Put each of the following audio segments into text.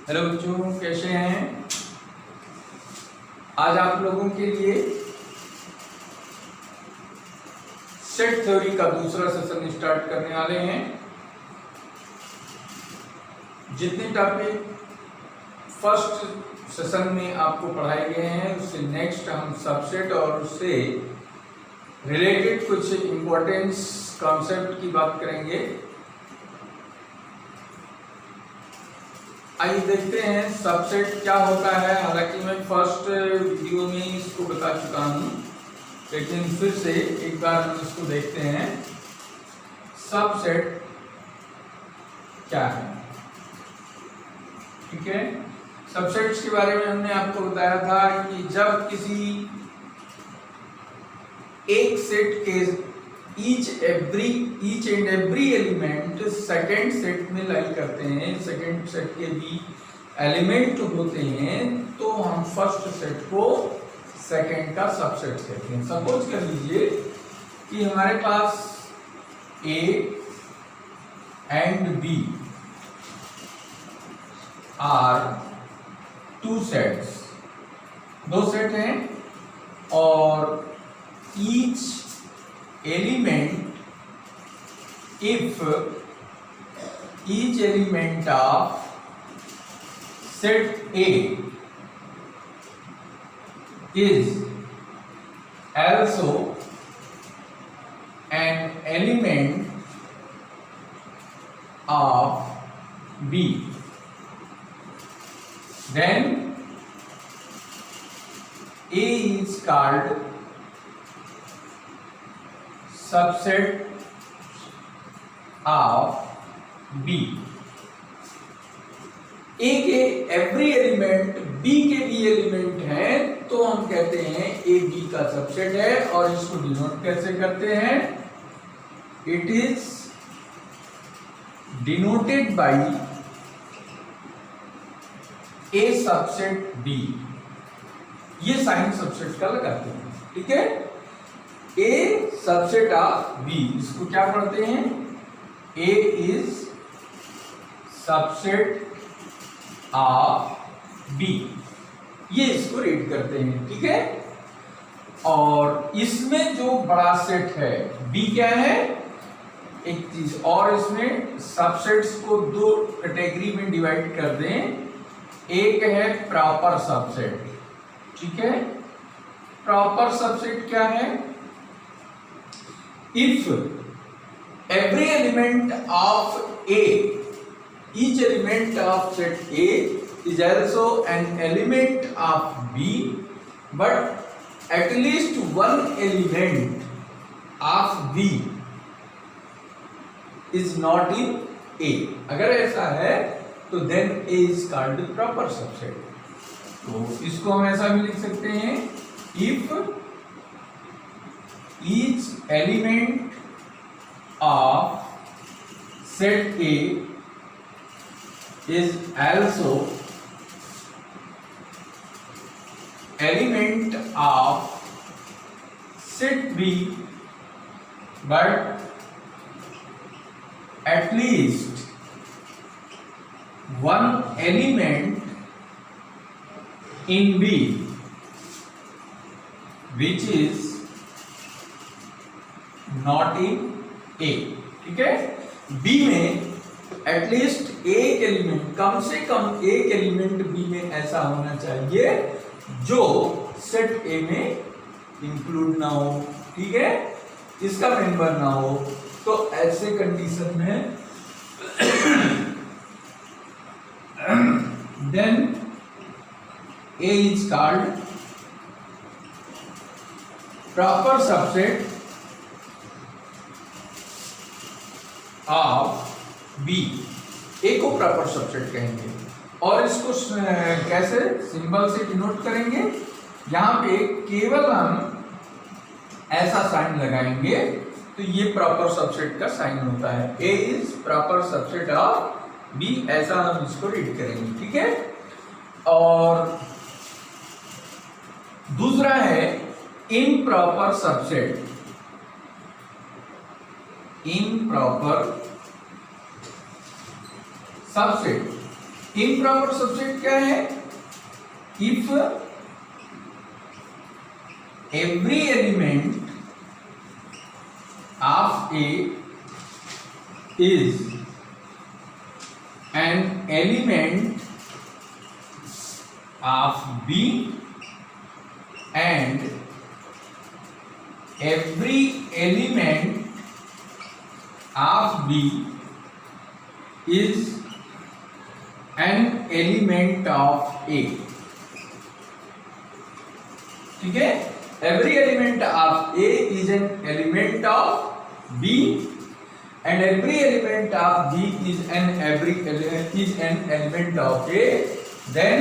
Hello बच्चों, कैसे हैं? आज आप लोगों के लिए सेट थ्योरी का दूसरा सेशन स्टार्ट करने वाले हैं। जितने टॉपिक फर्स्ट सेशन में आपको पढ़ाए गए हैं उससे नेक्स्ट हम सबसेट और उससे रिलेटेड कुछ इम्पोर्टेंस कॉन्सेप्ट की बात करेंगे। आइए देखते हैं सबसेट क्या होता है। हालांकि मैं फर्स्ट वीडियो में इसको बता चुका हूं, लेकिन फिर से एक बार हम इसको देखते हैं। सबसेट क्या है? ठीक है, सबसेट्स के बारे में हमने आपको बताया था कि जब किसी एक सेट के each and every element second set में लाई करते हैं, सेकेंड सेट के भी एलिमेंट होते हैं, तो हम फर्स्ट सेट को सेकेंड का सबसेट कहते हैं। सपोज कर लीजिए कि हमारे पास A and B are two sets, दो सेट हैं और each element, if each element of set A is also an element of B, then A is called subset of B. A के एवरी एलिमेंट बी के भी element हैं, तो हम कहते हैं ए बी का सबसेट है। और इसको डिनोट कैसे करते हैं? It is denoted by A subset B. ये साइन सबसेट का लगाते हैं। ठीक है, ए सबसेट ऑफ बी, इसको क्या पढ़ते हैं? ए इज सबसेट ऑफ बी, ये इसको रीड करते हैं। ठीक है, और इसमें जो बड़ा सेट है बी क्या है? एक चीज और, इसमें सबसेट्स को दो कैटेगरी में डिवाइड कर दें। एक है प्रॉपर सबसेट। ठीक है, प्रॉपर सबसेट क्या है? If every element of A, each element of set A is also an element of B, but at least one element of B is not in A. अगर ऐसा है तो then A is called the proper subset. तो इसको हम ऐसा भी लिख सकते हैं, if each element of set A is also element of set B, but at least one element in B which is not in A. ठीक है, बी में एटलीस्ट एक एलिमेंट, कम से कम एक एलिमेंट बी में ऐसा होना चाहिए जो सेट ए में इंक्लूड ना हो। ठीक है, इसका मेंबर ना हो, तो ऐसे कंडीशन में then A is called proper subset of B. A को प्रॉपर सबसेट कहेंगे। और इसको कैसे सिंबल से डिनोट करेंगे? यहां पे केवल हम ऐसा साइन लगाएंगे तो ये प्रॉपर सबसेट का साइन होता है। A is proper subset of B, ऐसा हम इसको रीड करेंगे। ठीक है, और दूसरा है improper subset. Improper subset improper subset क्या है? If every element of A is an element of B and every element of B is an element of A. ठीक है, every element of A is an element of B and every element of B is an element of A. Then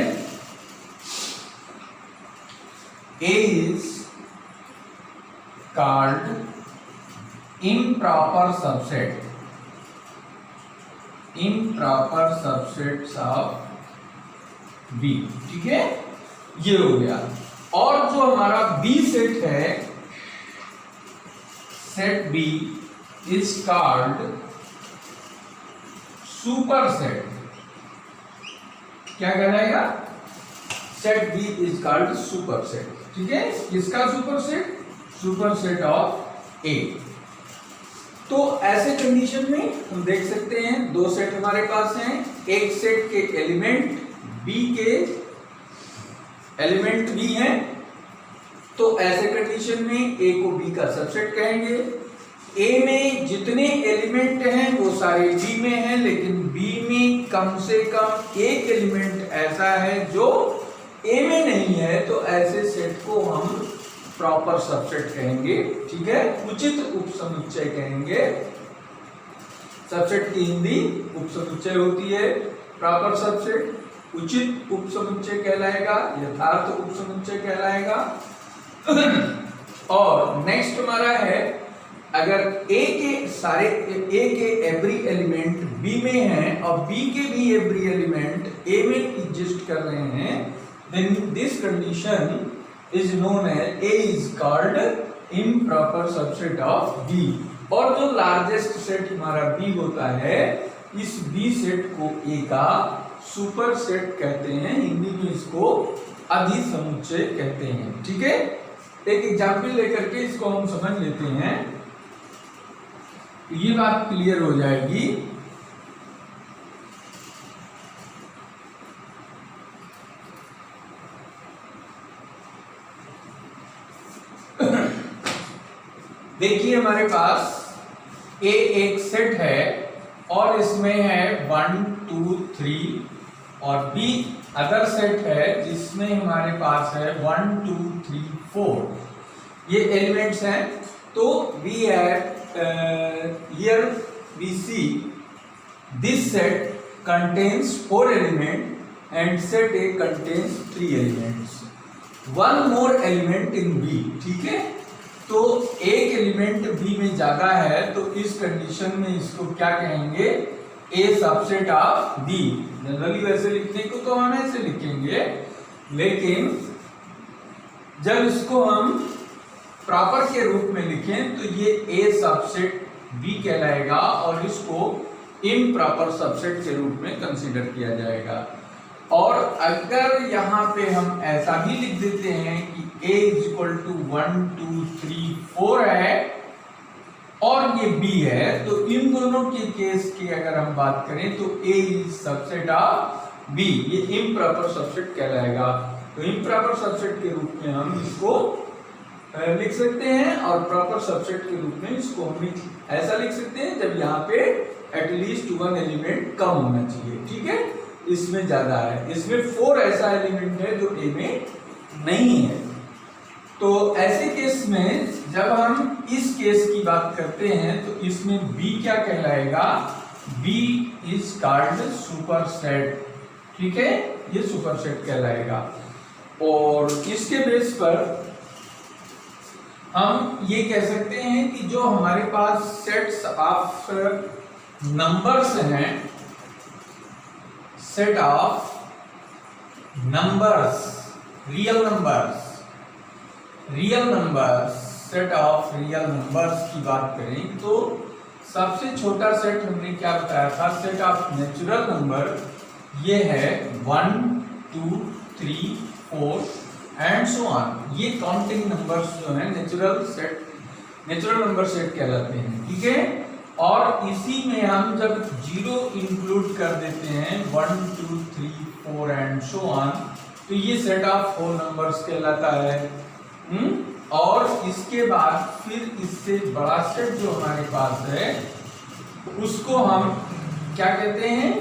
A is called improper subset. Improper subsets of B. ठीक है, ये हो गया। और जो हमारा B सेट है, set B is called superset. क्या कहलाएगा? Set B is called superset. ठीक है, किसका superset? Superset of A. तो ऐसे कंडीशन में हम देख सकते हैं दो सेट हमारे पास हैं, एक सेट के एलिमेंट बी के एलिमेंट बी हैं, तो ऐसे कंडीशन में ए को बी का सबसेट कहेंगे। ए में जितने एलिमेंट हैं वो सारे बी में हैं, लेकिन बी में कम से कम एक एलिमेंट ऐसा है जो ए में नहीं है, तो ऐसे सेट को हम प्रॉपर सबसेट कहेंगे। ठीक है, उचित उपसमुच्चय कहेंगे। सबसेट की हिंदी उपसमुच्चय होती है। प्रॉपर सबसेट उचित उपसमुच्चय कहलाएगा, यथार्थ उपसमुच्चय कहलाएगा। और नेक्स्ट हमारा है, अगर ए के एवरी एलिमेंट बी में है और बी के भी एवरी एलिमेंट ए में एग्जिस्ट कर रहे हैं, then this condition is known as A is called improper subset of B। और जो लार्जेस्ट सेट हमारा B होता है, इस B सेट को A का सुपर सेट कहते हैं, हिंदी में इसको अधिसमुच्चय कहते हैं। ठीक है, एक एग्जाम्पल लेकर के इसको हम समझ लेते हैं, ये बात क्लियर हो जाएगी। देखिए हमारे पास ए एक सेट है और इसमें है 1 2 3 और बी अदर सेट है जिसमें हमारे पास है 1 2 3 4 ये एलिमेंट्स हैं। तो we have here we see this set contains 4 element and set A contains 3 elements, 1 more element in B. ठीक है, तो एक एलिमेंट बी में ज्यादा है, तो इस कंडीशन में इसको क्या कहेंगे? ए सबसेट ऑफ बी। जनरली वैसे लिखने को तो हम ऐसे लिखेंगे, लेकिन जब इसको हम प्रॉपर के रूप में लिखें तो ये ए सबसेट बी कहलाएगा और इसको इम्प्रॉपर सबसेट के रूप में कंसीडर किया जाएगा। और अगर यहाँ पे हम ऐसा भी लिख देते हैं कि A इज इक्वल टू 1 2 3 4 है और ये B है, तो इन दोनों के केस की अगर हम बात करें तो A is subset of B, ये इम्प्रॉपर सबसेट कहलाएगा। तो इम्प्रॉपर सबसेट के रूप में हम इसको लिख सकते हैं और प्रॉपर सबसेट के रूप में इसको हम ऐसा लिख सकते हैं जब यहाँ पे एटलीस्ट 1 एलिमेंट कम होना चाहिए। ठीक है, इसमें ज्यादा है, इसमें 4 ऐसा एलिमेंट है जो ए में नहीं है। तो ऐसे केस में जब हम इस केस की बात करते हैं तो इसमें B क्या कहलाएगा? B is called super set. ठीक है, ये सुपर सेट कहलाएगा। और इसके बेस पर हम ये कह सकते हैं कि जो हमारे पास सेट्स ऑफ नंबर्स हैं, set of numbers, real numbers, set of real numbers की बात करें तो सबसे छोटा सेट हमने क्या बताया था? सेट ऑफ नेचुरल नंबर ये है 1 2 3 4 एंड सो ऑन। ये काउंटिंग नंबर्स जो है नेचुरल नंबर सेट कहलाते हैं, ठीक है। और इसी में हम जब जीरो इंक्लूड कर देते हैं 1 2 3 4 एंड सो ऑन, तो ये सेट ऑफ 4 नंबर्स कहलाता है। और इसके बाद फिर इससे बड़ा सेट जो हमारे पास है उसको हम क्या कहते हैं,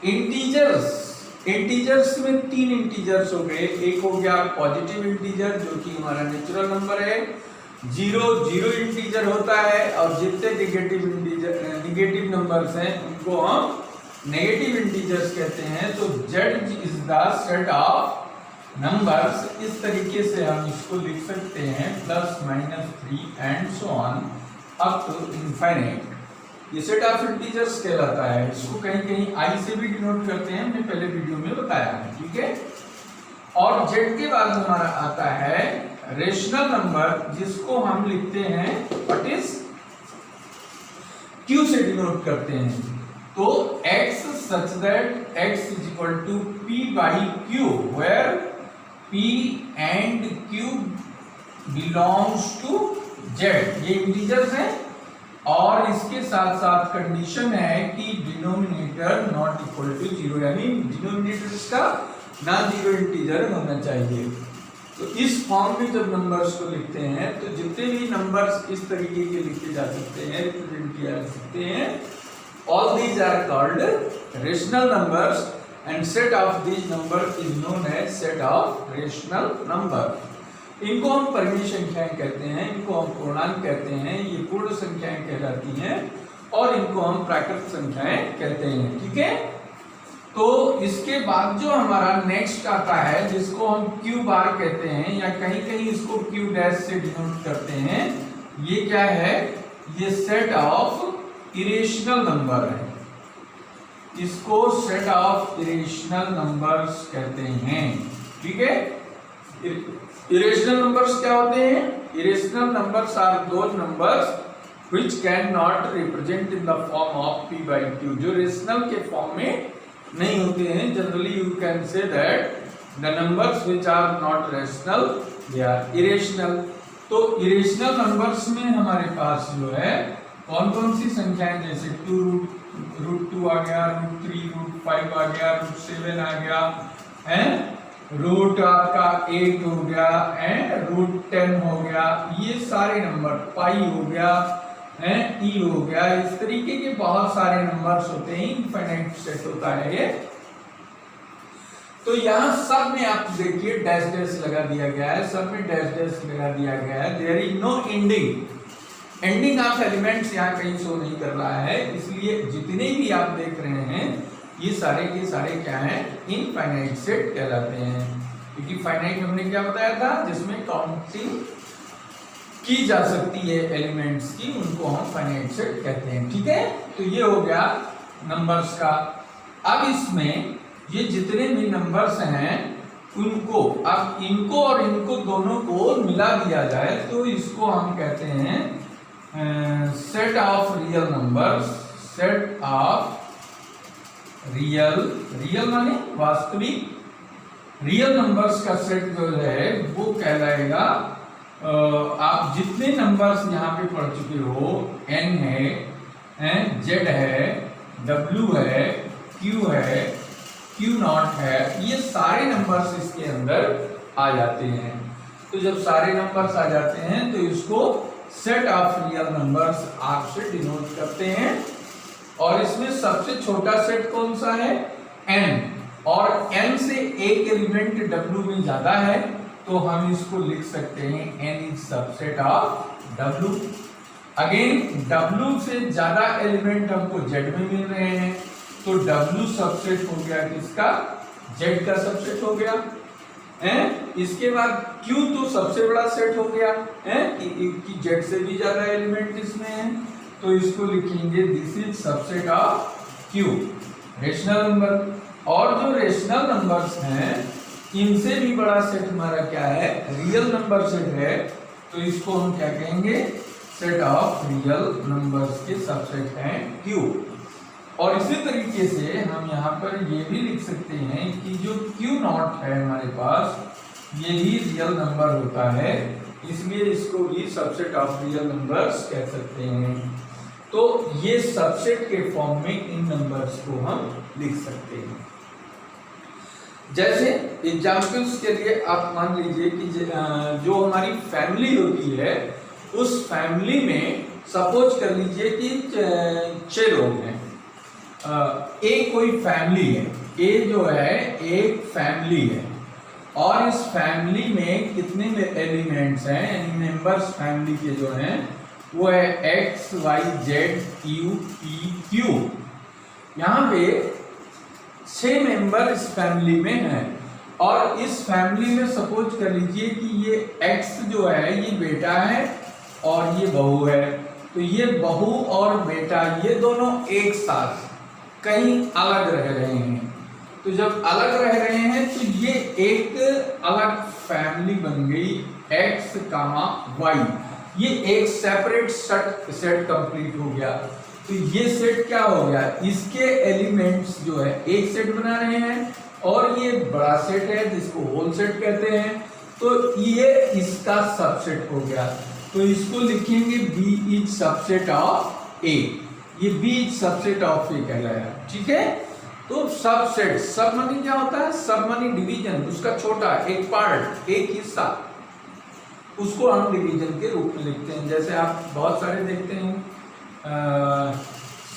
इंटीजर्स। इंटीजर्स में 3 इंटीजर्स हो गए। एक हो गया पॉजिटिव इंटीजर जो कि हमारा नेचुरल नंबर है, जीरो इंटीजर होता है, और जितने निगेटिव नंबर्स हैं उनको हम नेगेटिव इंटीजर्स कहते हैं। तो z is the set of numbers, इस तरीके से हम इसको लिख सकते हैं, +-3 and so on up to infinite. ये सेट ऑफ इंटीजर्स कहलाता है। इसको कहीं कहीं आई से भी डिनोट करते हैं, हमने पहले वीडियो में बताया है, ठीक है। और z के बाद हमारा आता है रेशनल नंबर, जिसको हम लिखते हैं व्हाट इज q से डिनोट करते हैं। तो x such that x is equal to p by q, where p and q belongs to z। ये इंटीजर्स हैं और इसके साथ साथ कंडीशन है कि डिनोमिनेटर नॉट इक्वल टू 0, यानी डिनोमिनेटर इसका ना 0 इंटीजर होना चाहिए। तो इस फॉर्म में जब नंबर्स को लिखते हैं तो जितने भी नंबर्स इस तरीके के लिखे जा सकते हैं, रिप्रेजेंट किया जा सकते हैं, all these are called rational numbers and set of these numbers is known as set of rational number। इनको हम परिमेय संख्याएं कहते हैं, इनको हम पूर्णांक कहते हैं, ये पूर्ण संख्याएं कहलाती हैं, और इनको हम प्राकृत संख्याएं कहते हैं, ठीक है। तो इसके बाद जो हमारा नेक्स्ट आता है जिसको हम q बार कहते हैं, या कहीं कहीं इसको q डैश से डिनोट करते हैं, ये क्या है, ये सेट ऑफ इरेशनल नंबर है। इसको सेट ऑफ इरेशनल नंबर्स कहते हैं, ठीक है। इरेशनल नंबर्स क्या होते हैं? Irrational numbers are those numbers which can not represent in the form of p by q, जो रेशनल के फॉर्म में नहीं होते हैं। Generally you can say that the numbers which are not rational they are irrational. तो irrational numbers में हमारे पास जो है कौन कौन सी संख्याएं, जैसे √2 आ गया, √3, √5 आ गया, √7 आ गया, रूट आपका 8 हो गया, √10 हो गया, ये सारे नंबर, पाई हो गया, ई हो गया, इस तरीके के बहुत सारे नंबर्स होते हैं। इनफाइनाइट सेट होता है ये। तो यहाँ सब में आप देखिए डैश डैश लगा दिया गया है, सब में डैश डैश लगा दिया गया है। There is no ending of elements यहाँ कहीं शो नहीं कर रहा है, इसलिए जितने भी आप देख रहे हैं ये सारे के सारे क्या हैं, इनफाइनाइट सेट कहलाते हैं। क्योंकि फाइनाइट हमने क्या बताया था, जिसमें काउंटिंग की जा सकती है एलिमेंट्स की, उनको हम फाइनाइट सेट कहते हैं, ठीक है। तो ये हो गया नंबर्स का। अब इसमें ये जितने भी नंबर्स हैं उनको, अब इनको और इनको दोनों को मिला दिया जाए तो इसको हम कहते हैं set of real numbers. Set of real माने वास्तविक, रियल नंबर्स का सेट जो है वो कहलाएगा, आप जितने नंबर्स यहाँ पे पढ़ चुके हो, n है, z है, w है, q है, q0 है, ये सारे नंबर्स इसके अंदर आ जाते हैं। तो जब सारे नंबर्स आ जाते हैं तो इसको सेट ऑफ रियल नंबर्स आप से डिनोट करते हैं। और इसमें सबसे छोटा सेट कौन सा है, n, और n से एक एलिमेंट w में ज्यादा है तो हम इसको लिख सकते हैं n is subset of w। Again w से ज्यादा एलिमेंट हमको z में मिल रहे हैं तो w सबसेट हो गया किसका, z का सबसेट हो गया, इसके बाद q तो सबसे बड़ा सेट हो गया कि z से भी ज्यादा एलिमेंट इसमें है, तो इसको लिखेंगे this is subset of q, rational number. और जो रेशनल नंबर्स हैं इनसे भी बड़ा सेट हमारा क्या है, रियल नंबर सेट है, तो इसको हम क्या कहेंगे, सेट ऑफ रियल नंबर्स के सबसेट हैं q। और इसी तरीके से हम यहाँ पर ये भी लिख सकते हैं कि जो Q0 है हमारे पास, ये भी रियल नंबर होता है, इसलिए इसको भी सबसेट ऑफ रियल नंबर्स कह सकते हैं। तो ये सबसेट के फॉर्म में इन नंबर्स को हम लिख सकते हैं। जैसे एग्जाम्पल्स के लिए आप मान लीजिए कि जो हमारी फैमिली होती है, उस फैमिली में सपोज कर लीजिए कि 6 लोग हैं। एक कोई फैमिली है, ए जो है एक फैमिली है, और इस फैमिली में कितने एलिमेंट्स हैं, यानी मेंबर्स फैमिली के जो हैं वो है X Y Z U P Q. यहाँ पे 6 मेंबर इस फैमिली में हैं, और इस फैमिली में सपोज कर लीजिए कि ये एक्स जो है ये बेटा है और ये बहू है। तो ये बहू और बेटा ये दोनों एक साथ कहीं अलग रह रहे हैं। तो जब अलग रह रहे हैं तो ये एक अलग फैमिली बन गई, एक्स कामा वाई। ये एक सेपरेट सेट कंप्लीट हो गया। तो ये सेट क्या हो गया, इसके एलिमेंट्स जो है एक सेट बना रहे हैं, और ये बड़ा सेट है जिसको होल सेट कहते हैं। तो ये इसका सबसेट हो गया। तो इसको लिखेंगे बी इज सबसेट ऑफ ए। ये बी इज सबसेट ऑफ ए कहलाया, ठीक है। तो सबसेट, सब मानी क्या होता है, सब मानी डिवीजन, उसका छोटा एक पार्ट, एक हिस्सा, उसको हम डिवीजन के रूप में लिखते हैं। जैसे आप बहुत सारे देखते हैं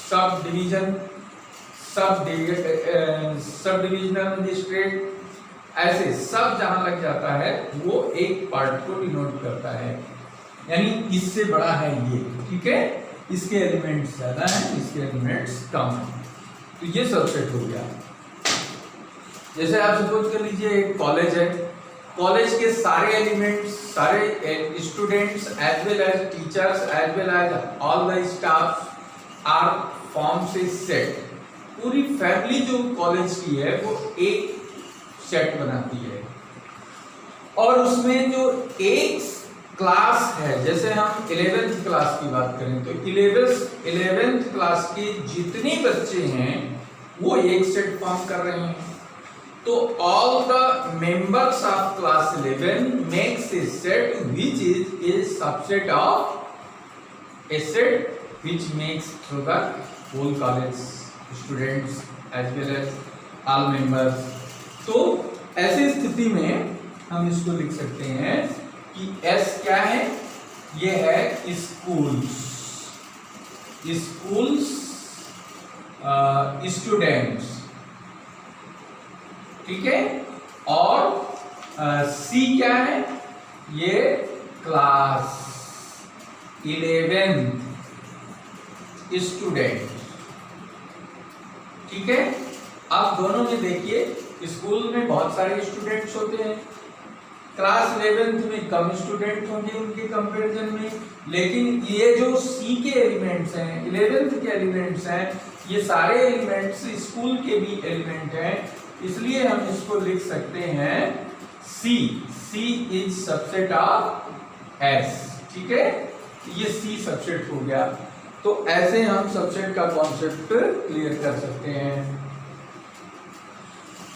sub division, sub divisional magistrate, ऐसे सब जहां लग जाता है वो एक पार्ट को डिनोट करता है, यानी इससे बड़ा है ये, ठीक है। इसके एलिमेंट्स ज्यादा हैं, इसके एलिमेंट्स कम हैं। तो ये सबसेट हो गया। जैसे आप सपोज कर लीजिए एक कॉलेज है, कॉलेज के सारे एलिमेंट्स, सारे students as well as teachers as well as all the staff are forms a set. पूरी फैमिली जो कॉलेज की है वो एक सेट बनाती है, और उसमें जो एक क्लास है, जैसे हम 11th क्लास की बात करें तो 11th क्लास के जितने बच्चे हैं वो एक सेट फॉर्म कर रहे हैं। तो all the members of class 11 makes a set which is a subset of a set which makes through the whole college students as well as all members. तो ऐसी स्थिति में हम इसको लिख सकते हैं कि एस क्या है, ये है स्कूल्स, स्टूडेंट्स, ठीक है। और सी क्या है, ये क्लास 11th स्टूडेंट, ठीक है। आप दोनों में देखिए, स्कूल में बहुत सारे स्टूडेंट्स होते हैं, क्लास 11th में कम स्टूडेंट होंगे उनके कंपैरिजन में, लेकिन ये जो सी के एलिमेंट्स हैं, 11th के एलिमेंट्स हैं, ये सारे एलिमेंट्स स्कूल के भी एलिमेंट हैं, इसलिए हम इसको लिख सकते हैं सी इज सबसेट ऑफ एस, ठीक है। ये सी सबसेट हो गया। तो ऐसे हम सबसेट का कॉन्सेप्ट क्लियर कर सकते हैं।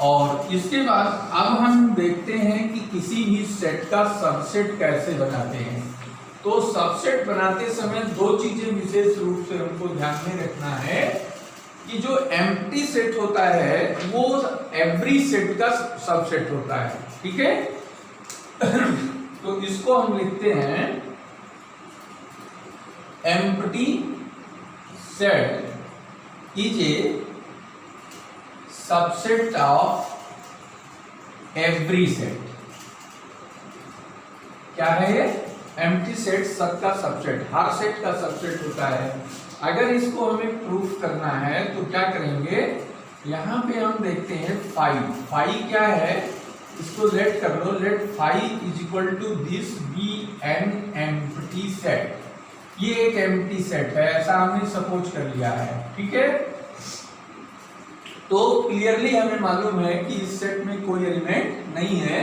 और इसके बाद अब हम देखते हैं कि किसी भी सेट का सबसेट कैसे बनाते हैं। तो सबसेट बनाते समय 2 चीजें विशेष रूप से हमको ध्यान में रखना है कि जो एम्प्टी सेट होता है वो एवरी सेट का सबसेट होता है, ठीक है। तो इसको हम लिखते हैं empty set is a subset of every set. क्या है ये? एम्प्टी सेट सबका सबसेट, हर सेट का सबसेट होता है। अगर इसको हमें प्रूफ करना है तो क्या करेंगे, यहाँ पे हम देखते हैं फाई क्या है, इसको लेट कर लो, let phi is equal to this be an empty set. ये एक एम्प्टी सेट है, ऐसा हमने सपोज कर लिया है, ठीक है। तो क्लियरली हमें मालूम है कि इस सेट में कोई एलिमेंट नहीं है।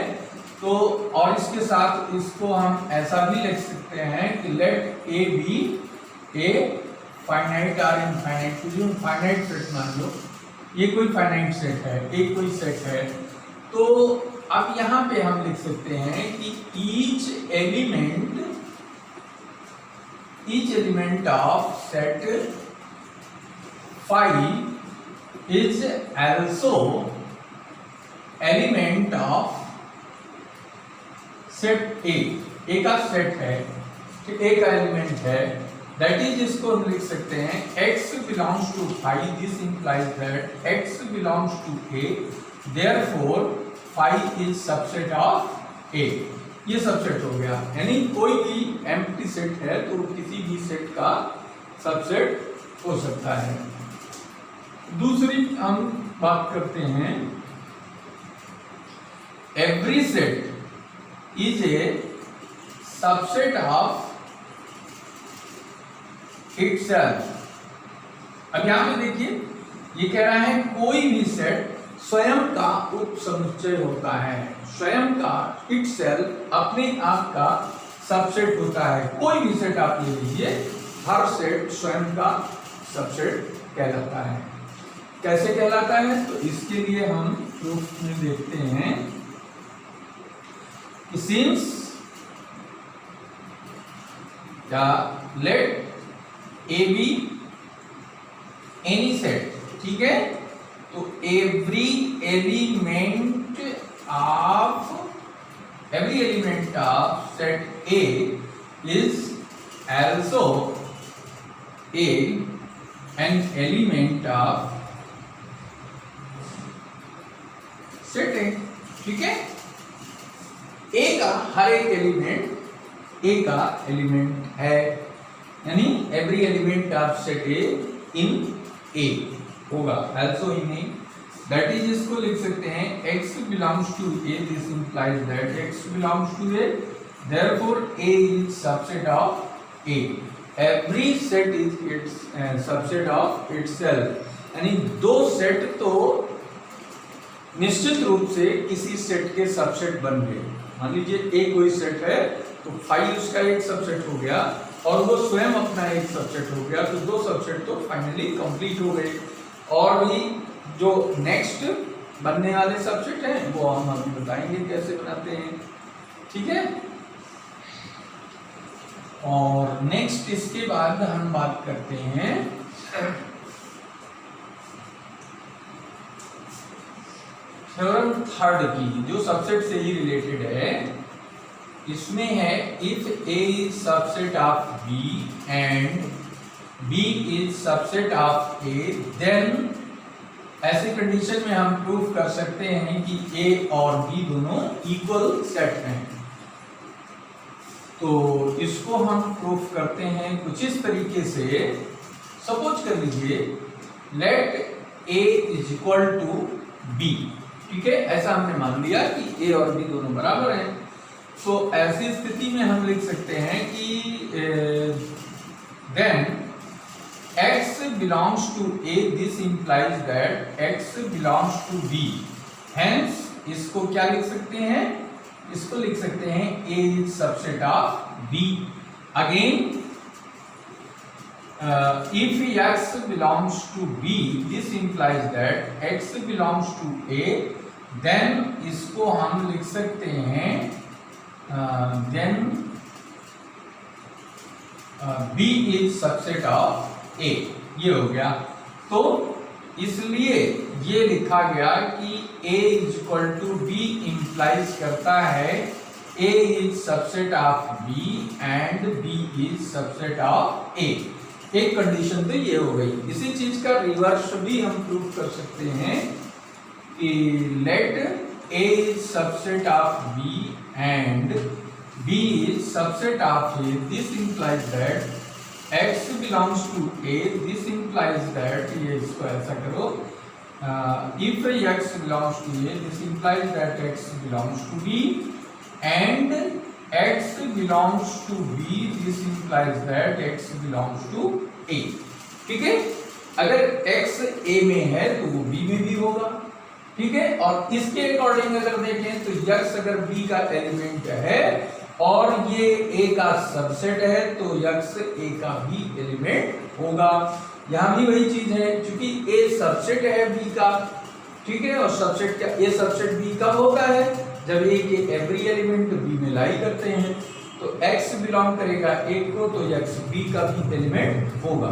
तो और इसके साथ इसको हम ऐसा भी लिख सकते हैं कि let A B a finite और इनफाइनाइट, तो फाइनाइट सेट मान लो, ये कोई फाइनाइट सेट है, एक कोई सेट है, तो अब यहाँ पे हम लिख सकते हैं कि each element of set five is also element of set ए का सेट है, ए का एलिमेंट है, दैट इज, इसको हम लिख सकते हैं x belongs to phi, this implies that x belongs to a, therefore phi is subset of a। ये सबसेट हो गया, यानी कोई भी एम्प्टी सेट है तो किसी भी सेट का सबसेट हो सकता है। दूसरी हम बात करते हैं, every set is a subset of itself. अब यहां पे देखिए, ये कह रहा है कोई भी सेट स्वयं का उपसमुच्चय होता है, स्वयं का इटसेल्फ अपने आप का सबसेट होता है। कोई भी सेट आप ले लीजिए, हर सेट स्वयं का सबसेट कहलाता है। कैसे कहलाता है, तो इसके लिए हम प्रूफ में देखते हैं कि since let A B any set, ठीक है, तो every element of set A is also an element of set A, ठीक है। ए का हर एक एलिमेंट ए का एलिमेंट है, यानी every element of set A in A होगा, also in A, that is, इसको लिख सकते हैं x belongs to a, this implies that x belongs to a, therefore a is subset of a, every set is its subset of itself, यानी दो set तो निश्चित रूप से किसी सेट के सबसेट बन गए। मान लीजिए ए कोई सेट है तो फाइव उसका एक सबसेट हो गया और वो स्वयं अपना एक सबसेट हो गया, तो दो सबसेट तो फाइनली कंप्लीट हो गए। और भी जो नेक्स्ट बनने वाले सबसेट हैं वो हम अभी बताएंगे कैसे बनाते हैं, ठीक है। और नेक्स्ट इसके बाद हम बात करते हैं थ्योरम थर्ड की, जो सबसेट से ही रिलेटेड है। इसमें है if A is subset of B and B is subset of A, then ऐसी कंडीशन में हम प्रूव कर सकते हैं कि ए और बी दोनों इक्वल सेट हैं। तो इसको हम प्रूफ करते हैं कुछ इस तरीके से। सपोज कर लीजिए let A is equal to B, ठीक है, ऐसा हमने मान लिया कि ए और बी दोनों बराबर हैं। तो ऐसी स्थिति में हम लिख सकते हैं कि then x belongs to a, this implies that x belongs to b, hence इसको क्या लिख सकते हैं, इसको लिख सकते हैं a is subset of b। Again if x belongs to b, this implies that x belongs to a, then इसको हम लिख सकते हैं then b is subset of a, ये हो गया। तो इसलिए ये लिखा गया कि a is equal to b implies करता है a is subset of b and b is subset of a। एक कंडीशन तो ये हो गई। इसी चीज का रिवर्स भी हम प्रूव कर सकते हैं कि late a is subset of b and b is subset of a, this implies that x belongs to a, this implies that, ये इसको ऐसा करो, if x belongs to a, this implies that x belongs to b and x belongs to b, this implies that x belongs to a, ठीक है। अगर x a में है तो वो b में भी होगा, ठीक है। और इसके अकॉर्डिंग अगर देखें तो x अगर b का एलिमेंट है और ये ए का सबसेट है तो यक्स ए का भी एलिमेंट होगा। यहां भी वही चीज है, क्योंकि ए सबसेट है बी का, ठीक है, और सबसेट का ए सबसेट बी का होता है जब ए के एवरी एलिमेंट बी में लाई करते हैं। तो एक्स बिलोंग करेगा ए को तो यक्स बी का भी एलिमेंट होगा।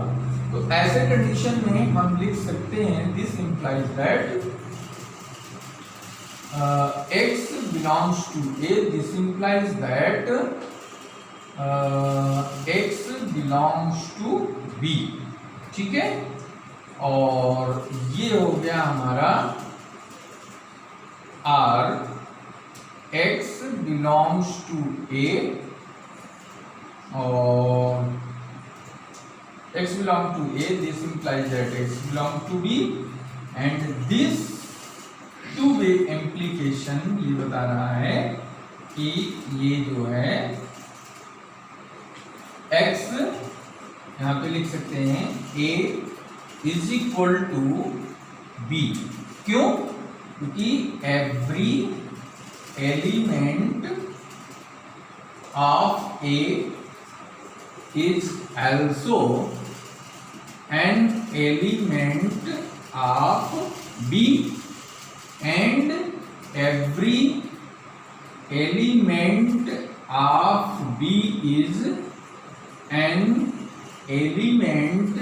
तो ऐसे कंडीशन में हम लिख सकते हैं this implies that x belongs to A. This implies that x belongs to B. ठीक है, और ये हो गया हमारा R. x belongs to A और x belongs to A. This implies that x belongs to B and this two way implication ये बता रहा है कि ये जो है x यहां पे लिख सकते हैं a is equal to b। क्यों? क्योंकि every element of a is also an element of b and every element of B is an element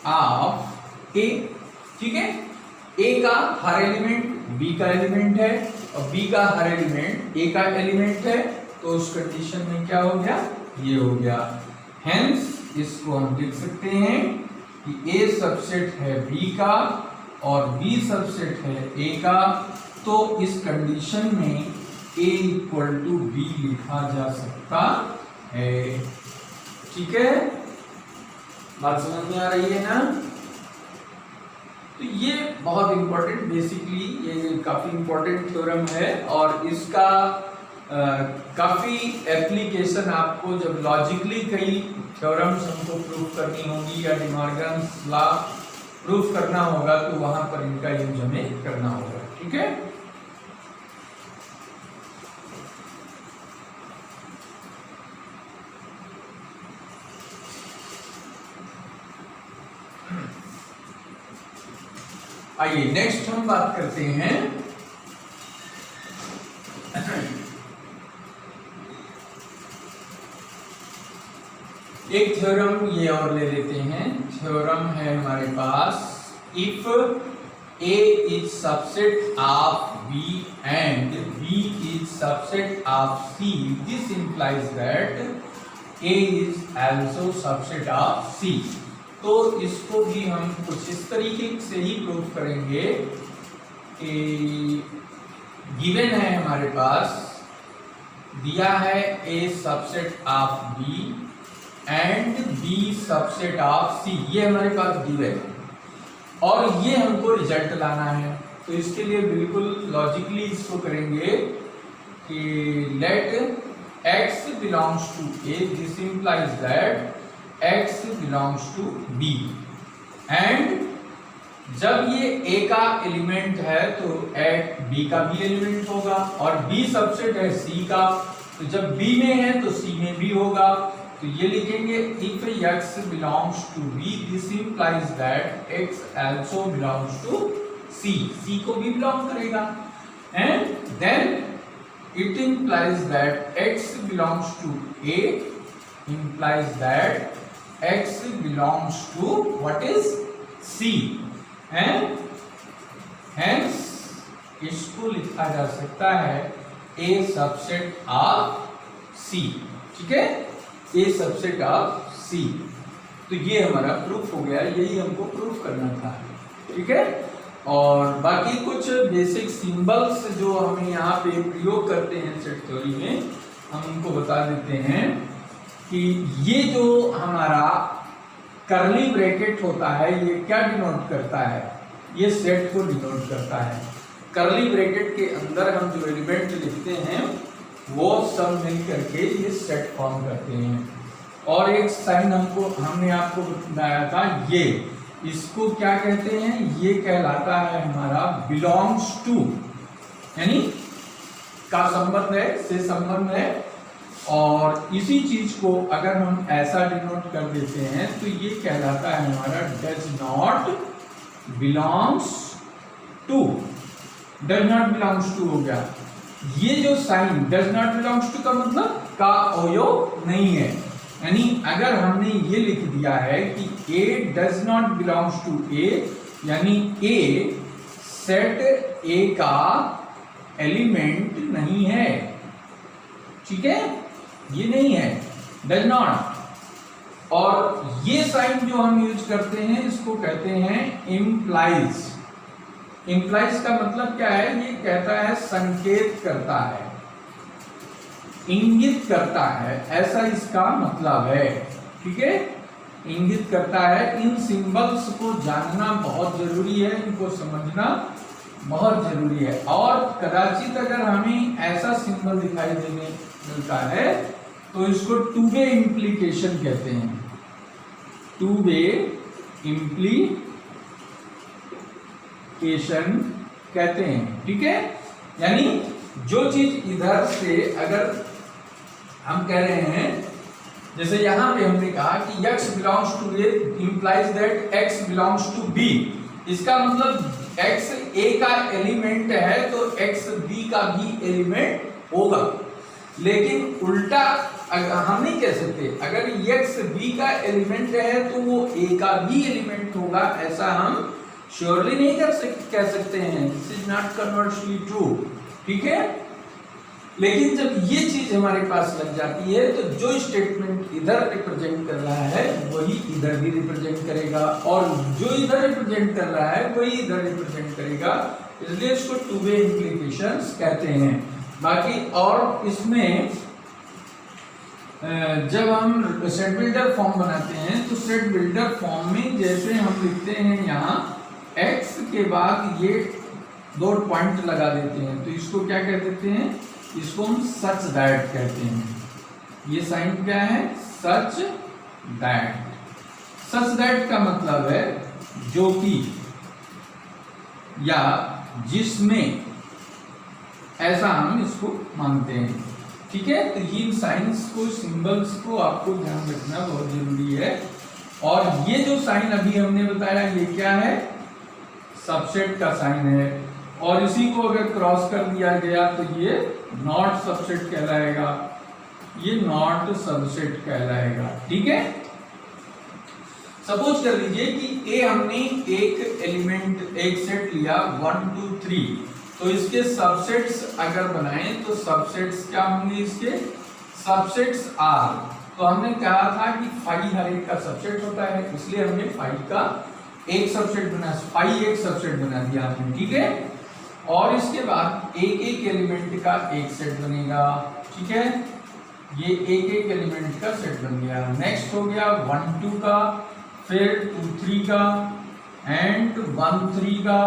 of A। ठीक है, A का हर एलिमेंट B का एलिमेंट है और B का हर एलिमेंट A का एलिमेंट है, तो उस कंडीशन में क्या हो गया, ये हो गया। हेंस इसको हम लिख सकते हैं कि A सबसेट है B का और B सबसेट है A का, तो इस कंडीशन में A इक्वल टू B लिखा जा सकता है। ठीक है, बात समझ में आ रही है ना? तो ये बहुत इंपॉर्टेंट, बेसिकली ये काफी इंपॉर्टेंट थ्योरम है और इसका काफी एप्लीकेशन आपको जब लॉजिकली कई थ्योरम्स हमको प्रूव करनी होगी या डिमॉर्गन्स लॉ प्रूफ करना होगा तो वहां पर इनका यूज हमें करना होगा। ठीक है, आइए नेक्स्ट हम बात करते हैं एक थ्योरम ये और ले लेते हैं। थ्योरम है हमारे पास, if A is subset of B and B is subset of C, this implies that A is also subset of C। तो इसको भी हम कुछ इस तरीके से ही प्रूव करेंगे कि गिवन है हमारे पास, दिया है A subset of B and B subset of C, ये हमारे पास गिवन है और ये हमको रिजल्ट लाना है। तो इसके लिए बिल्कुल लॉजिकली इसको करेंगे कि let x belongs to A, this implies that x belongs to B and जब ये A का एलिमेंट है तो B का भी एलिमेंट होगा और B सबसेट है C का, तो जब B में है तो C में भी होगा। तो ये लिखेंगे if x belongs to B, this implies that x also belongs to C, C को भी belong करेगा and then it implies that x belongs to A implies that x belongs to what is C and hence इसको लिखा जा सकता है A subset of C। ठीक है, A सबसेट ऑफ C। तो ये हमारा प्रूफ हो गया, यही हमको प्रूफ करना था। ठीक है, और बाकी कुछ बेसिक सिंबल्स जो हम यहाँ पे प्रयोग करते हैं सेट थ्योरी में, हम उनको बता देते हैं कि ये जो हमारा कर्ली ब्रैकेट होता है ये क्या डिनोट करता है, ये सेट को डिनोट करता है। कर्ली ब्रैकेट के अंदर हम जो एलिमेंट लिखते हैं वो सब मिल करके ये सेट फॉर्म करते हैं। और एक साइन हमने आपको बताया था, ये इसको क्या कहते हैं, ये कहलाता है हमारा बिलोंग्स टू, यानी का संबंध है, से संबंध है। और इसी चीज को अगर हम ऐसा डिनोट कर देते हैं तो ये कहलाता है हमारा does not belongs to. Does not belongs to हो गया। ये जो sign does not belongs to का मतलब का अवयव नहीं है, यानी अगर हमने ये लिख दिया है कि A does not belongs to A, यानी A सेट A का एलिमेंट नहीं है, ठीक है, ये नहीं है, डज नॉट। और ये साइन जो हम यूज करते हैं इसको कहते हैं इम्प्लाइज। इम्प्लाइज का मतलब क्या है? ये कहता है संकेत करता है, इंगित करता है, ऐसा इसका मतलब है, ठीक है, इंगित करता है। इन सिंबल्स को जानना बहुत जरूरी है, इनको समझना बहुत जरूरी है। और कदाचित अगर हमें ऐसा सिंबल दिखाई देने मिलता है तो इसको टू वे इम्प्लीकेशन कहते हैं, टू वे इम्प्लीकेशन कहते हैं, ठीक है। यानी जो चीज इधर से अगर हम कह रहे हैं, जैसे यहां पे हमने कहा कि x belongs to A implies that x belongs to B, इसका मतलब x A का एलिमेंट है तो x B का भी एलिमेंट होगा। लेकिन उल्टा हम नहीं कह सकते, अगर x B का एलिमेंट है तो वो A का भी एलिमेंट होगा, ऐसा हम श्योरली नहीं कह सकते हैं। This is not conversely true, ठीक है। लेकिन जब ये चीज हमारे पास लग जाती है तो जो स्टेटमेंट इधर रिप्रेजेंट कर रहा है वही इधर भी रिप्रेजेंट करेगा, और जो इधर रिप्रेजेंट कर रहा है वही इधर रिप्रेजेंट करेगा, इसलिए इसको टू वे इम्प्लीकेशंस कहते हैं। बाकी और इसमें जब हम सेट बिल्डर फॉर्म बनाते हैं तो सेट बिल्डर फॉर्म में जैसे हम लिखते हैं यहाँ x के बाद ये दो पॉइंट लगा देते हैं, तो इसको क्या कह देते हैं? इसको हम सच दैट कहते हैं। ये साइन क्या है? Such that. सच दैट का मतलब है जो कि, या जिसमें, ऐसा हम इसको मानते हैं, ठीक है। तो इन साइंस को, सिंबल्स को आपको ध्यान रखना बहुत जरूरी है। और ये जो साइन अभी हमने बताया ये क्या है? सबसेट का साइन है, और इसी को अगर क्रॉस कर दिया गया तो ये नॉट सबसेट कहलाएगा, ये नॉट सबसेट कहलाएगा, ठीक है। सपोज कर लीजिए कि ए हमने एक एलिमेंट, एक सेट लिया 1 2 3, तो इसके सबसेट्स अगर बनाएं तो सबसेट्स क्या होंगे? इसके सबसेट्स आर। तो हमने कहा था कि फाइव हर एक का सबसेट होता है, इसलिए हमने फाइव का एक सबसेट बना, फाइव एक सबसेट बना दिया हमने, ठीक है। और इसके बाद एक एक एलिमेंट का एक सेट बनेगा, ठीक है। ये एक एक एलिमेंट का सेट बन गया। नेक्स्ट हो गया 1 2 का, फिर 2 3 का, एंड 1 3 का,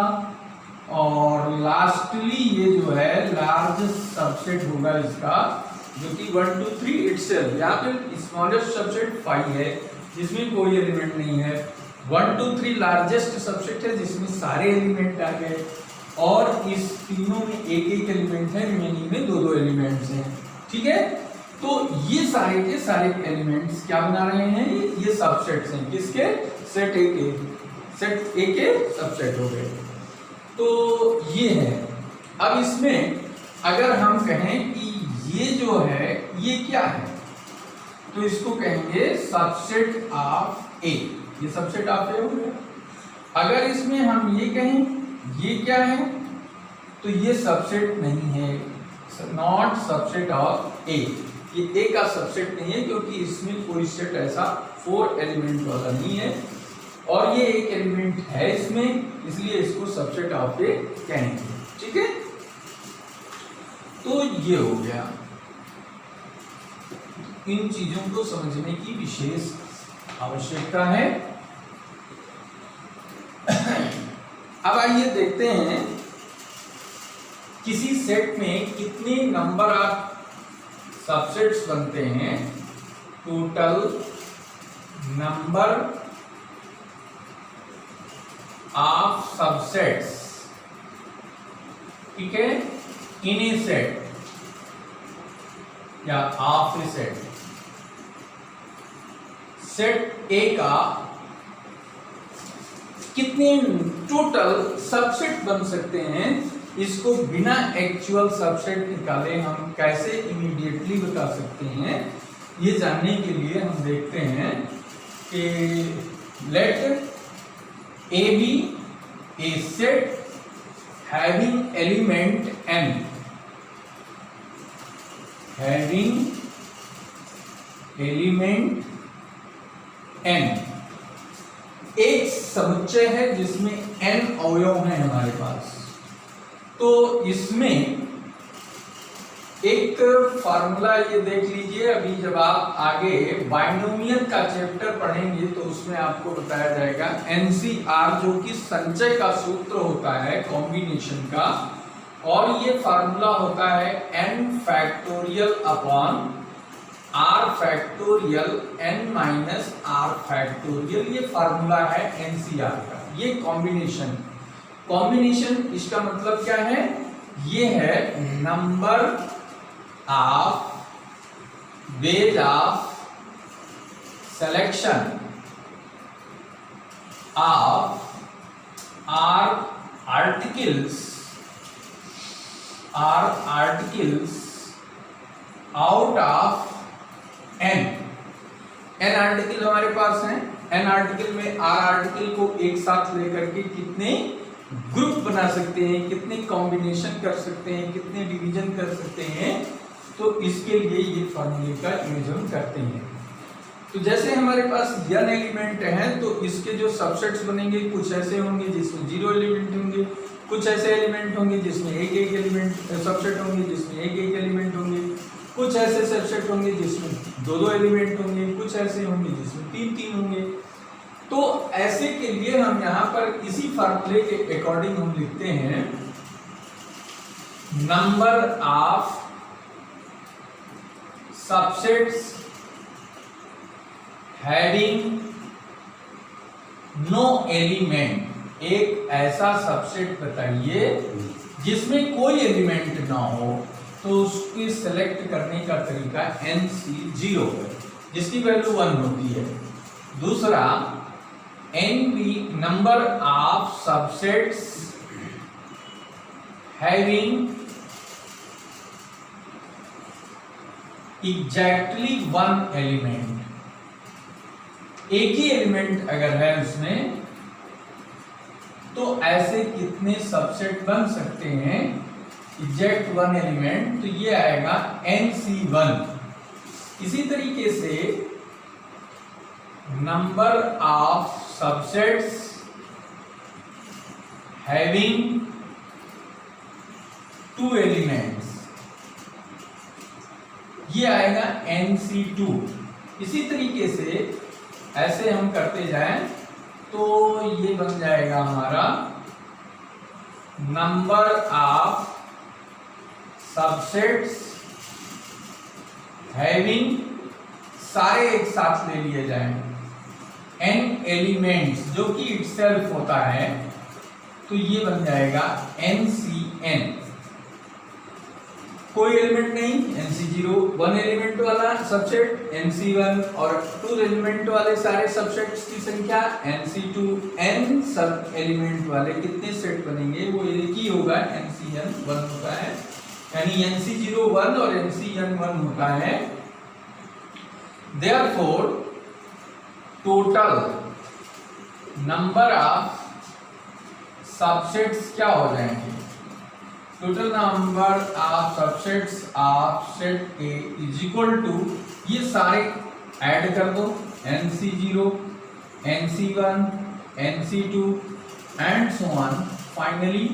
और लास्टली ये जो है लार्ज सबसेट होगा इसका, जो कि 1 2 3 इटसेल्फ। यहाँ पे स्मॉलेस्ट सबसेट 5 है जिसमें कोई एलिमेंट नहीं है। 1 2 3 लार्जेस्ट सबसेट है जिसमें सारे एलिमेंट आ गए, और इस तीनों में एक एक एलिमेंट है, रिमेनिंग में दो दो एलिमेंट्स हैं, ठीक है। तो ये सारे के सारे एलिमेंट्स क्या बना रहे हैं? ये सबसेट्स हैं, किसके? सेट ए के, सेट ए के सबसेट हो गए। तो ये है। अब इसमें अगर हम कहें कि ये जो है ये क्या है, तो इसको कहेंगे सबसेट ऑफ ए। ये सबसेट ऑफ ए हो गया। अगर इसमें हम ये कहें ये क्या है, तो ये सबसेट नहीं है, नॉट सबसेट ऑफ ए। ये ए का सबसेट नहीं है क्योंकि इसमें कोई सेट ऐसा 4 एलिमेंट वाला नहीं है, और ये एक एलिमेंट है इसमें, इसलिए इसको सबसेट ऑफ ए कहेंगे, ठीक है। तो ये हो गया। इन चीजों को समझने की विशेष आवश्यकता है। अब आइए देखते हैं किसी सेट में कितने नंबर ऑफ सबसेट्स बनते हैं। टोटल नंबर ऑफ सबसेट्स, ठीक है, इन ए सेट। या ऑफ ए सेट, सेट ए का कितने टोटल सबसेट बन सकते हैं, इसको बिना एक्चुअल सबसेट निकाले हम कैसे इमीडिएटली बता सकते हैं, ये जानने के लिए हम देखते हैं कि let A B a set having element n, having element n, एक समुच्चय है जिसमें n अवयव हैं हमारे पास। तो इसमें एक फार्मूला ये देख लीजिए, अभी जब आप आगे बाइनोमियल का चैप्टर पढ़ेंगे तो उसमें आपको बताया जाएगा NCR, जो कि संचय का सूत्र होता है कॉम्बिनेशन का, और ये फार्मूला होता है n factorial upon r factorial n minus r factorial, ये फार्मूला है NCR का। ये कॉम्बिनेशन, कॉम्बिनेशन इसका मतलब क्या है, ये है number of ways of selection of R articles out of n article हमारे पास हैं। n आर्टिकल में r आर्टिकल को एक साथ लेकर के कितने ग्रुप बना सकते हैं, कितने कॉम्बिनेशन कर सकते हैं, कितने डिवीजन कर सकते हैं, तो इसके लिए ये फॉर्मूले का यूज हम करते हैं। तो जैसे हमारे पास n एलिमेंट हैं तो इसके जो सबसेट्स बनेंगे कुछ ऐसे होंगे जिसमें 0 एलिमेंट होंगे, कुछ ऐसे एलिमेंट होंगे जिसमें एक एलिमेंट सबसेट होंगे जिसमें एक एलिमेंट होंगे, कुछ ऐसे सबसेट होंगे जिसमें 2 एलिमेंट होंगे, कुछ ऐसे होंगे जिसमें 3 होंगे। तो ऐसे के लिए हम यहाँ पर इसी फार्मूले के अकॉर्डिंग हम लिखते हैं number of subsets having no element, एक ऐसा सबसेट बताइए जिसमें कोई एलिमेंट ना हो, तो उसकी सेलेक्ट करने का तरीका NC0 है, जिसकी वैल्यू 1 होती है। दूसरा NB number of subsets having exactly 1 element, एक ही एलिमेंट अगर है उसमें तो ऐसे कितने सबसेट बन सकते हैं एग्जैक्ट 1 एलिमेंट, तो ये आएगा NC1। इसी तरीके से number of subsets having 2 elements, ये आएगा NC2। इसी तरीके से ऐसे हम करते जाएं तो ये बन जाएगा हमारा नंबर ऑफ सबसेट्स हैविंग, सारे एक साथ ले लिए जाएं, n एलिमेंट्स जो कि इटसेल्फ होता है, तो ये बन जाएगा NCN। कोई एलिमेंट नहीं NC0, 1 एलिमेंट वाला सबसेट NC1 और 2 एलिमेंट वाले सारे सबसेट्स की संख्या NC2। n सब एलिमेंट वाले कितने सेट बनेंगे वो एक ही होगा, NCN1 होता है, यानी NC0 1 और NCN 1 होता है। Therefore total number of subsets क्या हो जाएंगे, total number of subsets of set A is equal to, ये सारे ऐड कर दो, NC0 NC1 NC2 and so on, finally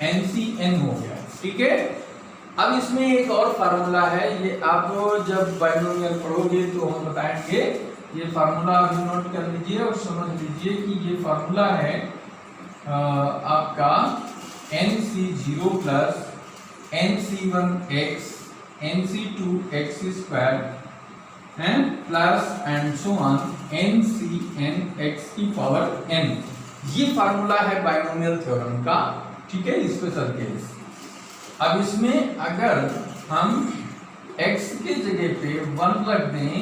NCN हो गया। ठीक है, अब इसमें एक और फार्मूला है, ये आप जब बाइनोमियल पढ़ोगे तो हम बताएंगे। ये फार्मूला अभी नोट कर लीजिए और समझ लीजिए कि ये फार्मूला है आपका NC0 plus NC1x NC2x square है plus and so on NCNx की पावर n। ये फार्मूला है बाइनोमियल थ्योरम का। ठीक है, स्पेशल केस। अब इसमें अगर हम x के जगह पे 1 रख दें,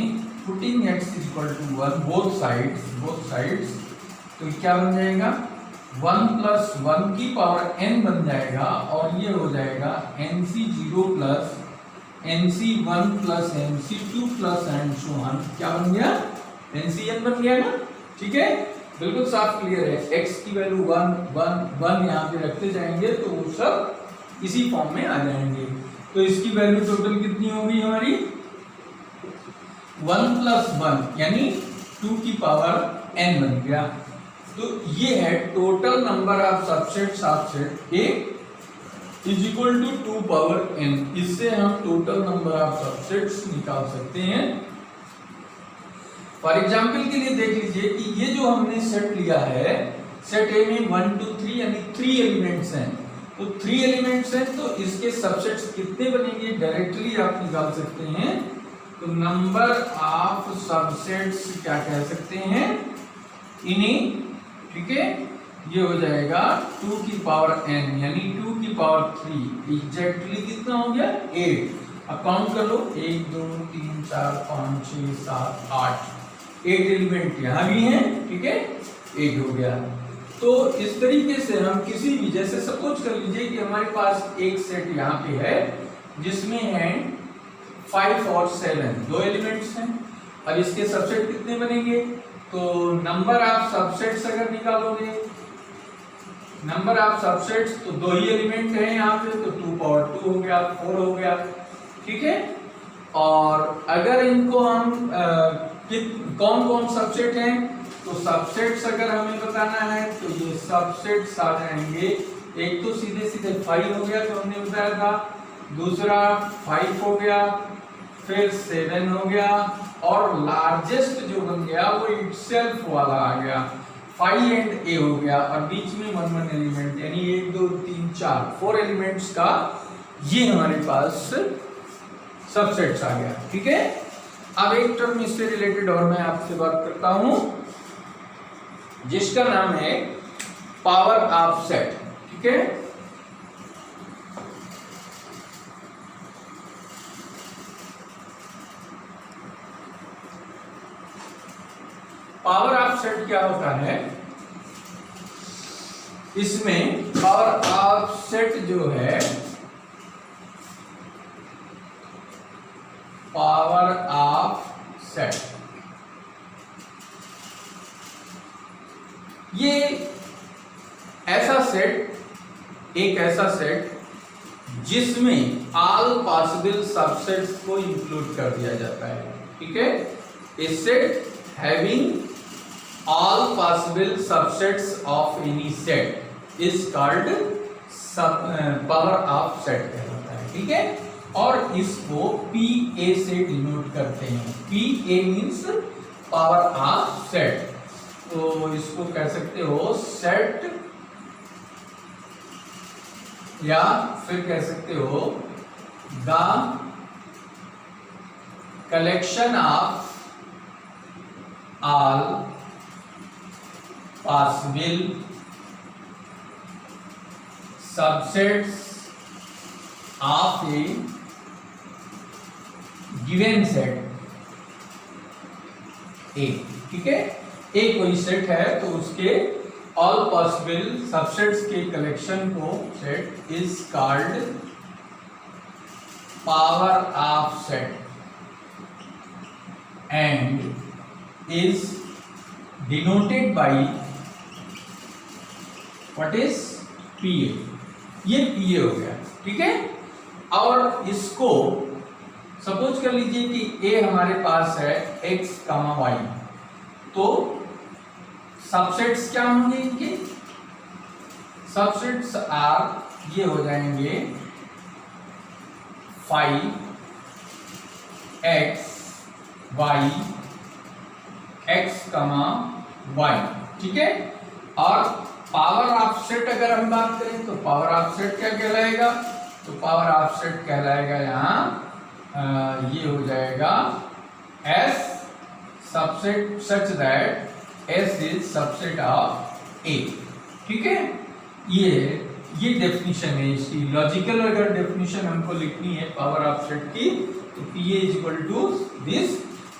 putting x equal to 1 both sides, तो क्या बन जाएगा 1 प्लस 1 की पावर n बन जाएगा, और ये हो जाएगा nc0 plus nc1 plus nc2 plus and so on. क्या बन गया ncn बन गया ना, ठीक है, बिल्कुल साफ क्लियर है। x की वैल्यू 1 यहाँ पे रखते जाएंगे तो वो सब इसी फॉर्म में आ जाएंगे। तो इसकी वैल्यू टोटल कितनी होगी हमारी 1 प्लस 1 यानी 2 की पावर n बन गया। तो ये है total number of subsets of set A is equal to 2 power n। इससे हम टोटल नंबर ऑफ सबसेट्स निकाल सकते हैं। फॉर एग्जाम्पल के लिए देख लीजिए कि ये जो हमने सेट लिया है, सेट ए में 1 2 3 यानी 3 एलिमेंट्स हैं, तो 3 एलिमेंट्स हैं, तो इसके सबसेट्स कितने बनेंगे डायरेक्टली आप निकाल सकते हैं। तो नंबर ऑफ सबसेट्स क्या कह सकते हैं इन्हीं, ठीक है, ये हो जाएगा 2 की पावर n यानी 2 की पावर 3, एग्जैक्टली कितना हो गया 8। अब काउंट कर लो 1 2 3 4 5 6 7 8 एलिमेंट यहाँ भी हैं, ठीक है, 8 हो गया। तो इस तरीके से हम किसी भी, जैसे सपोज कर लीजिए कि हमारे पास एक सेट यहाँ पे है जिसमें है 5 और 7 दो एलिमेंट्स हैं। अब इसके सबसेट कितने बनेंगे, तो नंबर ऑफ सबसेट्स अगर निकालोगे, नंबर ऑफ सबसेट्स तो 2 ही एलिमेंट हैं यहाँ पे, तो 2 पावर 2 हो गया, 4 हो गया, ठीक है। और अगर इनको हम कौन कौन सबसेट हैं, तो सबसेट्स अगर हमें बताना है तो ये सबसेट्स आ जाएंगे। एक तो सीधे सीधे 5 हो गया जो हमने बताया था, दूसरा 5 हो गया, फिर 7 हो गया, और लार्जेस्ट जो बन गया वो इटसेल्फ वाला आ गया 5 एंड a हो गया, और बीच में 1 एलिमेंट यानी 1 2 3 4 एलिमेंट्स का ये हमारे पास सबसेट्स आ गया, ठीक है। अब एक टर्म इससे रिलेटेड और मैं आपसे बात करता हूं जिसका नाम है पावर ऑफ सेट, ठीक है। पावर ऑफ सेट क्या होता है, इसमें पावर ऑफ सेट जो है, पावर ऑफ सेट ये ऐसा सेट, एक ऐसा सेट जिसमें ऑल पॉसिबल सबसेट्स को इंक्लूड कर दिया जाता है, ठीक है। A set having all possible subsets of any set is called power of set कहलाता है, ठीक है। और इसको PA से डिनोट करते हैं। PA means power of set, तो इसको कह सकते हो सेट, या फिर कह सकते हो the collection of all possible subsets of a given set A, ठीक है। एक कोई सेट है तो उसके ऑल पॉसिबल सबसेट्स के कलेक्शन को set is called power of set and is denoted by what is PA। ये PA हो गया, ठीक है। और इसको सपोज कर लीजिए कि A हमारे पास है x, y, तो सबसेट्स क्या होंगे इनके, सबसेट्स आर ये हो जाएंगे 5 x y x, y, ठीक है। और पावर ऑफ सेट अगर हम बात करें तो पावर ऑफ सेट क्या कहलाएगा, तो पावर ऑफ सेट कहलाएगा यहाँ ये हो जाएगा S subset such that S is subset of A, ठीक है। ये डेफिनेशन है इसकी। लॉजिकल अगर डेफिनेशन हमको लिखनी है पावर ऑफ सेट की तो P A is equal to this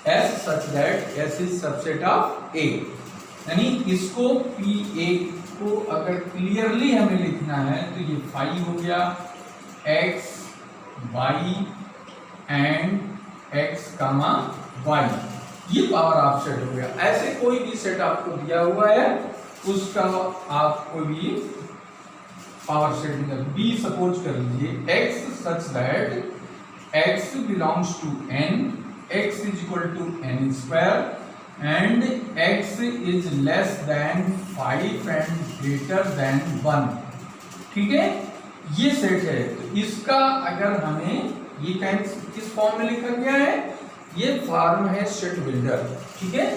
S such that S is subset of A. यानी इसको पी ए को अगर क्लियरली हमें लिखना है तो ये फाई हो गया X Y and X comma Y, ये पावर ऑफ सेट हो गया। ऐसे कोई भी सेट आपको दिया हुआ है उसका आपको भी पावर सेट निकाल। बी सपोज कर लीजिए x such that x belongs to n, x is equal to n square and x is less than 5 and greater than 1। ठीक है, ये सेट है। तो इसका अगर हमें ये किस फॉर्म में लिखा गया है, ये फॉर्म है सेट बिल्डर। ठीक है,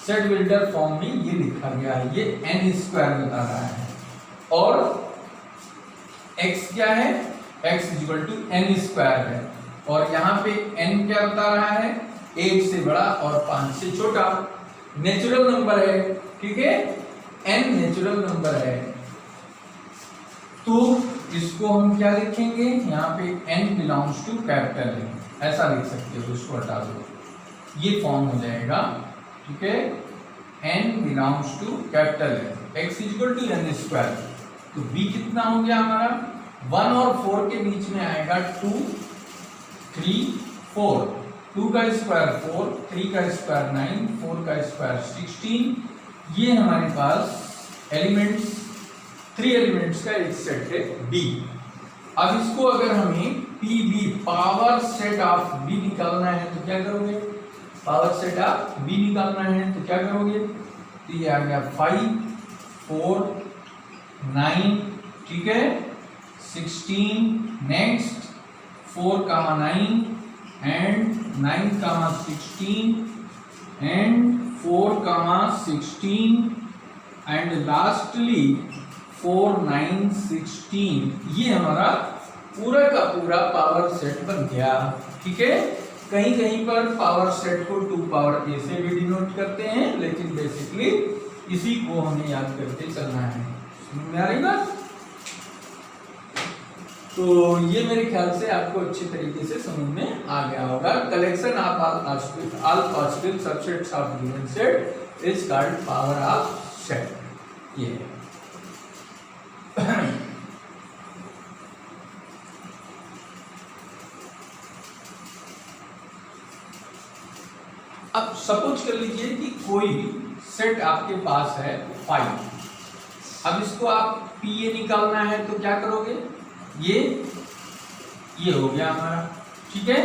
सेट बिल्डर फॉर्म में ये लिखा गया है, ये n स्क्वायर बता रहा है और x क्या है, x is equal to n square है और यहाँ पे n क्या बता रहा है, 1 से बड़ा और 5 से छोटा। नेचुरल नंबर है, ठीक है, n नेचुरल नंबर है। तो इसको हम क्या लिखेंगे, यहाँ पे n बिलोंग्स टू कैपिटल है, ऐसा लिख सकते हो, इसको हटा दो, ये फॉर्म हो जाएगा। ठीक है, n बिलोंग्स टू कैपिटल है, x is equal to n square. तो b कितना हो गया हमारा, 1 और 4 के बीच में आएगा 2 3 4, 2 का स्क्वायर 4, 3 का स्क्वायर 9, 4 का स्क्वायर 16। ये हमारे पास एलिमेंट्स 3 एलिमेंट्स का एक सेट है B। अब इसको अगर हमें PB power set of B निकालना है तो क्या करोगे, पावर सेट ऑफ B निकालना है तो क्या करोगे, तो ये आ गया 5 4 9, ठीक है, 16, next 4 comma 9 and 9 comma 16 and 4 comma 16 and lastly 4 9 16। ये हमारा पूरा का पूरा पावर सेट बन गया। ठीक है, कहीं कहीं पर पावर सेट को 2 पावर ए से भी डिनोट करते हैं, लेकिन बेसिकली इसी को हमें याद करके चलना है। समझ में आ रही बात? तो ये मेरे ख्याल से आपको अच्छी तरीके से समझ में आ गया होगा। Collection of all possible subsets of given set is called power of set. ये अब सपोज कर लीजिए कि कोई सेट आपके पास है 5। अब इसको आप पीए निकालना है तो क्या करोगे, ये हो गया हमारा। ठीक है,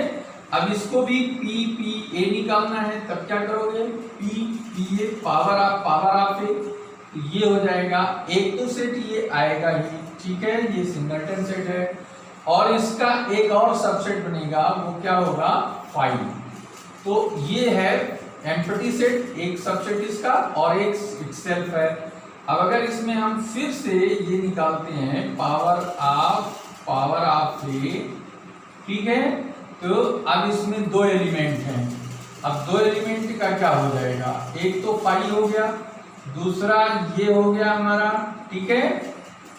अब इसको भी पी ए निकालना है तब क्या करोगे, P A power of A, तो ये हो जाएगा। एक तो सेट ये आएगा ही, ठीक है, ये सिंगलटन सेट है और इसका एक और सबसेट बनेगा, वो क्या होगा 5। तो ये है एम्प्टी सेट, एक सबसेट इसका और एक इटसेल्फ है। अब अगर इसमें हम फिर से ये निकालते हैं पावर ऑफ ए, ठीक है, तो अब इसमें 2 एलिमेंट हैं। अब 2 एलिमेंट का क्या हो जाएगा, एक तो पाई हो गया, दूसरा ये हो गया हमारा, ठीक है,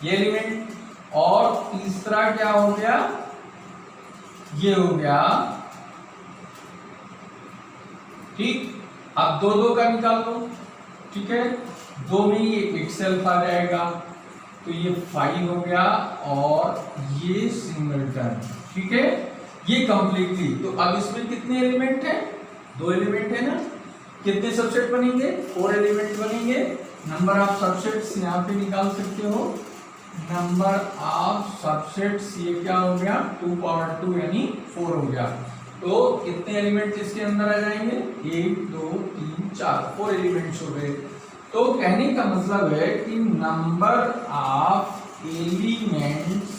ये एलिमेंट, और तीसरा क्या हो गया, ये हो गया। ठीक, अब 2 का निकाल दो, ठीक है, 2 में ये इटसेल्फ आ जाएगा, तो ये 5 हो गया और ये सिंगलटन। ठीक है, ये कंप्लीटली। तो अब इसमें कितने एलिमेंट हैं, 2 एलिमेंट है ना, कितने सबसेट बनेंगे, 4 एलिमेंट बनेंगे। नंबर ऑफ सबसेट्स यहाँ पे निकाल सकते हो, नंबर ऑफ सबसेट्स ये क्या हो गया 2 पावर 2 यानी 4 हो गया। तो कितने एलिमेंट इसके अंदर आ जाएंगे, 1 2 3 4, 4 एलिमेंट्स हो गए। तो कहने का मतलब है कि number of elements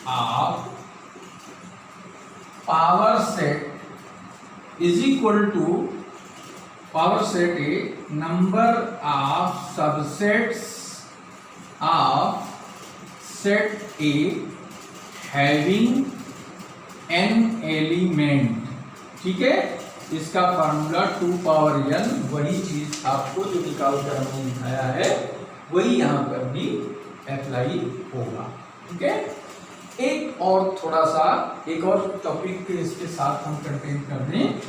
of power set is equal to power set A number of subsets of set A having n element. ठीक है, इसका फार्मूला 2 पावर n, वही चीज आपको जो निकाल कर हमने दिखाया है वही यहाँ पर भी अप्लाई होगा। ठीक है, एक और थोड़ा सा एक और टॉपिक इसके साथ हम कंटेन कर दें।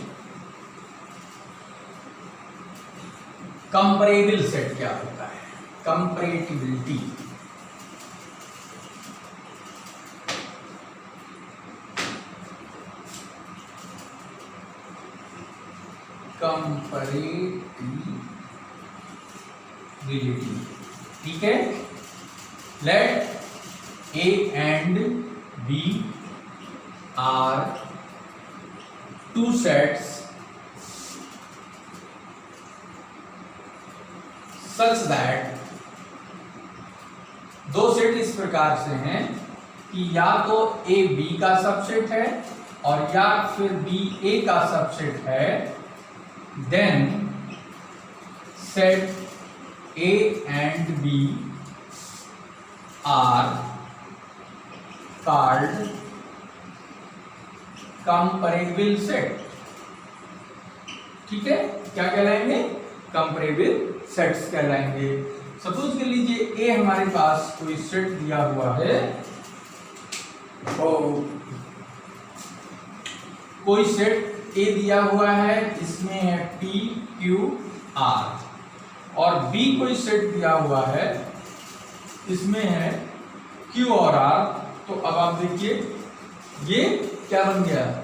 कंपैरेबल सेट क्या होता है, कंपैरेटिबिलिटी। कंपैरेटिबिलिटी, ठीक है। Let A and B are two sets such that, दो सेट इस प्रकार से हैं कि या तो A B का सबसेट है और या फिर B A का सबसेट है, then set A and B are called comparable set. ठीक है, क्या कहलाएंगे, कंपैरेबल सेट्स कहलाएंगे। सपोज कर लीजिए ए हमारे पास कोई सेट दिया हुआ है, कोई सेट ए दिया हुआ है, इसमें है P Q R, और B कोई सेट दिया हुआ है, इसमें है Q और R। तो अब आप देखिए ये क्या बन गया,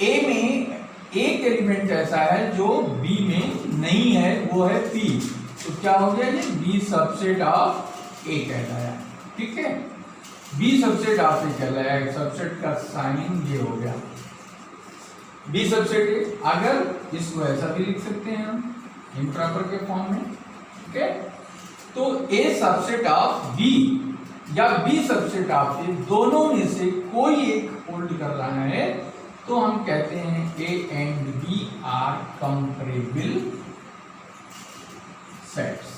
A में एक एलिमेंट ऐसा है जो B में नहीं है, वो है P। तो क्या हो गया, ये B सबसेट ऑफ A कहलाया। ठीक है, B सबसेट ऑफ A कहलाया, सबसेट का साइन ये हो गया B सबसेट A। अगर इसको ऐसा भी लिख सकते हैं हम इम्प्रॉपर के फॉर्म में। ठीक है, तो A सबसेट ऑफ B या B सबसेट ऑफ A, दोनों में से कोई एक होल्ड कर रहा है, तो हम कहते हैं A and B are comparable sets.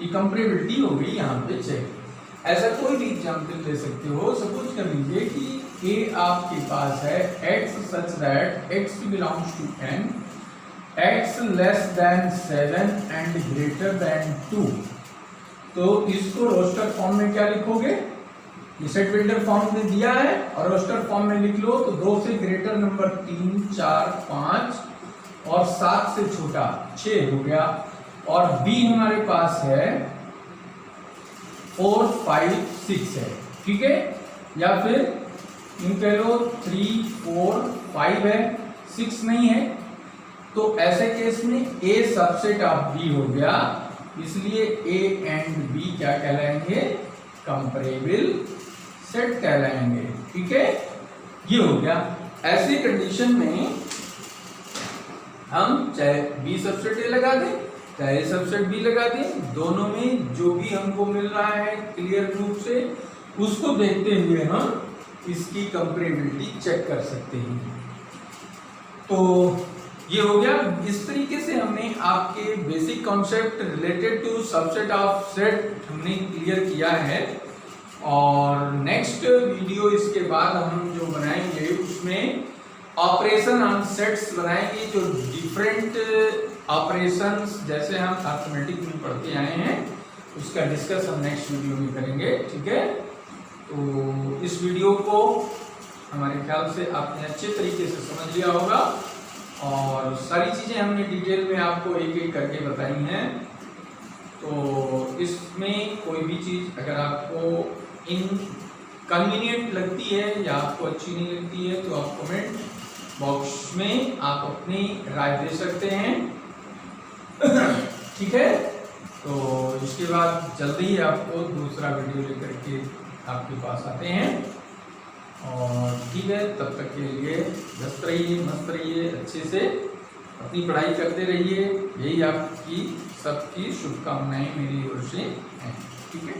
ये कंपैरेबिलिटी हो गई यहाँ पे चेक। ऐसा कोई भी एग्जाम्पल ले सकते हो। सपोज कर लीजिए कि A आपके पास है x such that x belongs to n, x less than 7 and greater than 2। तो इसको रोस्टर फॉर्म में क्या लिखोगे, ये सेट बिल्डर फॉर्म में दिया है और रोस्टर फॉर्म में लिख लो। तो 2 से ग्रेटर नंबर 3, 4, 5 और 7 से छोटा 6 हो गया। और B हमारे पास है 4, 5, 6 है। ठीक है, या फिर इन कह लो 3, 4, 5 है, 6 नहीं है। तो ऐसे केस में A सबसेट ऑफ B हो गया, इसलिए A एंड B क्या कहलाएंगे, कंपैरेबल सेट कहलाएंगे। ठीक है, ये हो गया। ऐसी कंडीशन में हम चाहे B सबसेट A लगा दें, चाहे A सबसेट B लगा दें, दोनों में जो भी हमको मिल रहा है क्लियर रूप से, उसको देखते हुए हम इसकी कंपैरेबिलिटी चेक कर सकते हैं। तो ये हो गया। इस तरीके से हमने आपके basic concept related to subset of set हमने क्लियर किया है। और नेक्स्ट वीडियो इसके बाद हम जो बनाएंगे उसमें ऑपरेशन ऑन सेट्स बनाएंगे, जो डिफरेंट ऑपरेशंस जैसे हम अर्थमेटिक में पढ़ते आए हैं उसका डिस्कस हम नेक्स्ट वीडियो में करेंगे। ठीक है, तो इस वीडियो को हमारे ख्याल से आपने अच्छे तरीके से समझ लिया होगा और सारी चीज़ें हमने डिटेल में आपको एक एक करके बताई हैं। तो इसमें कोई भी चीज़ अगर आपको इनकन्वीनियंट लगती है या आपको अच्छी नहीं लगती है तो आप कमेंट बॉक्स में आप अपनी राय दे सकते हैं। ठीक है, तो इसके बाद जल्दी ही आपको दूसरा वीडियो लेकर के आपके पास आते हैं। और ठीक है, तब तक के लिए व्यस्त रहिए, मस्त रहिए, अच्छे से अपनी पढ़ाई करते रहिए। यही आपकी सबकी शुभकामनाएं मेरी ओर से हैं। ठीक है।